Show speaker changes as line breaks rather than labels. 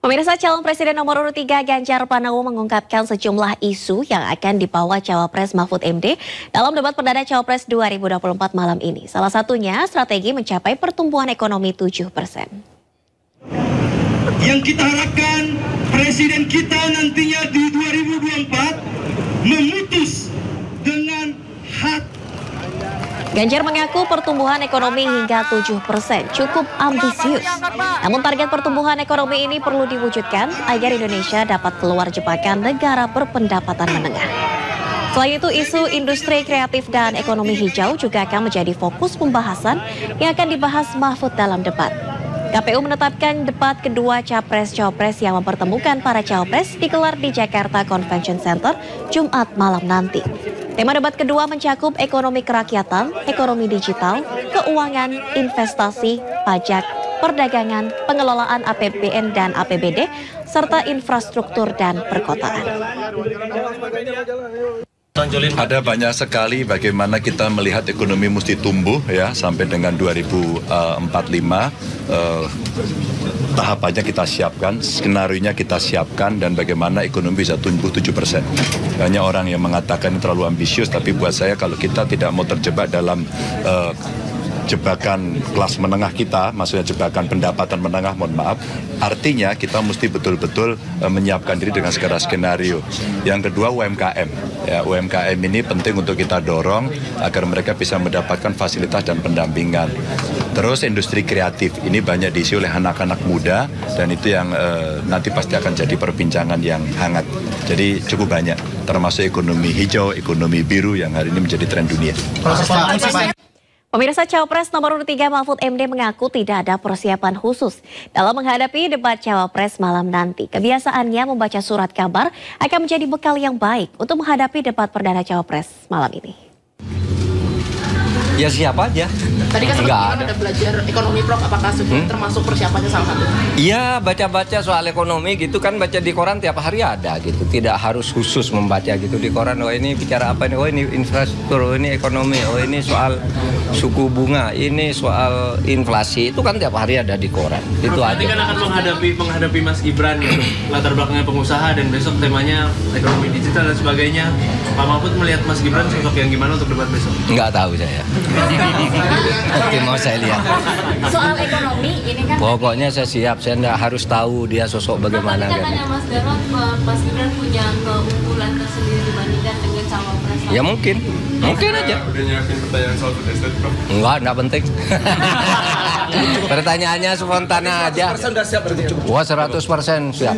Pemirsa, calon presiden nomor urut 3 Ganjar Pranowo mengungkapkan sejumlah isu yang akan dibawa Cawapres Mahfud MD dalam debat perdana Cawapres 2024 malam ini. Salah satunya strategi mencapai pertumbuhan ekonomi 7%.
Yang kita harapkan presiden kita nantinya di 2024 memutus dengan hati.
Ganjar mengaku pertumbuhan ekonomi hingga 7% cukup ambisius. Namun target pertumbuhan ekonomi ini perlu diwujudkan agar Indonesia dapat keluar jebakan negara berpendapatan menengah. Selain itu, isu industri kreatif dan ekonomi hijau juga akan menjadi fokus pembahasan yang akan dibahas Mahfud dalam debat. KPU menetapkan debat kedua Capres-Cawapres yang mempertemukan para Cawapres digelar di Jakarta Convention Center Jumat malam nanti. Tema debat kedua mencakup ekonomi kerakyatan, ekonomi digital, keuangan, investasi, pajak, perdagangan, pengelolaan APBN dan APBD, serta infrastruktur dan perkotaan.
Ada banyak sekali bagaimana kita melihat ekonomi mesti tumbuh ya sampai dengan 2045. Tahapannya kita siapkan, skenarionya kita siapkan, dan bagaimana ekonomi bisa tumbuh 7%. Banyak orang yang mengatakan ini terlalu ambisius, tapi buat saya kalau kita tidak mau terjebak dalam jebakan kelas menengah kita, maksudnya jebakan pendapatan menengah, mohon maaf, artinya kita mesti betul-betul menyiapkan diri dengan segala skenario. Yang kedua, UMKM. Ya, UMKM ini penting untuk kita dorong agar mereka bisa mendapatkan fasilitas dan pendampingan. Terus industri kreatif, ini banyak diisi oleh anak-anak muda, dan itu yang nanti pasti akan jadi perbincangan yang hangat. Jadi cukup banyak, termasuk ekonomi hijau, ekonomi biru yang hari ini menjadi tren dunia.
Pemirsa, Cawapres nomor urut 3 Mahfud MD mengaku tidak ada persiapan khusus dalam menghadapi debat Cawapres malam nanti. Kebiasaannya membaca surat kabar akan menjadi bekal yang baik untuk menghadapi debat perdana Cawapres malam ini.
Ya siapa aja.
Tadi kan sempat ada belajar ekonomi, Prof. Apakah sudah termasuk persiapannya salah satu?
Iya, baca-baca soal ekonomi gitu kan, baca di koran tiap hari ada gitu. Tidak harus khusus membaca gitu di koran. Oh ini bicara apa nih? Oh ini infrastruktur, oh ini ekonomi, oh ini soal suku bunga, ini soal inflasi. Itu kan tiap hari ada di koran. Itu aja.
Nanti kan akan menghadapi Mas Gibran yang latar belakangnya pengusaha dan besok temanya ekonomi digital dan sebagainya. Pak Mahfud melihat Mas Gibran sosok yang gimana untuk debat besok?
Nggak tahu saya. Nanti mau saya lihat.
Soal ekonomi ini kan.
Pokoknya saya siap, saya nggak harus tahu dia sosok bagaimana.
Katanya Mas Darot, Mas Gibran punya keunggulan tersendiri dibandingkan dengan Cawapres.
Ya mungkin aja.
Udah nyiapin pertanyaan soal food estate, Prof?
Enggak penting. Pertanyaannya spontan aja. 100% siap berarti. Wah, 100% siap.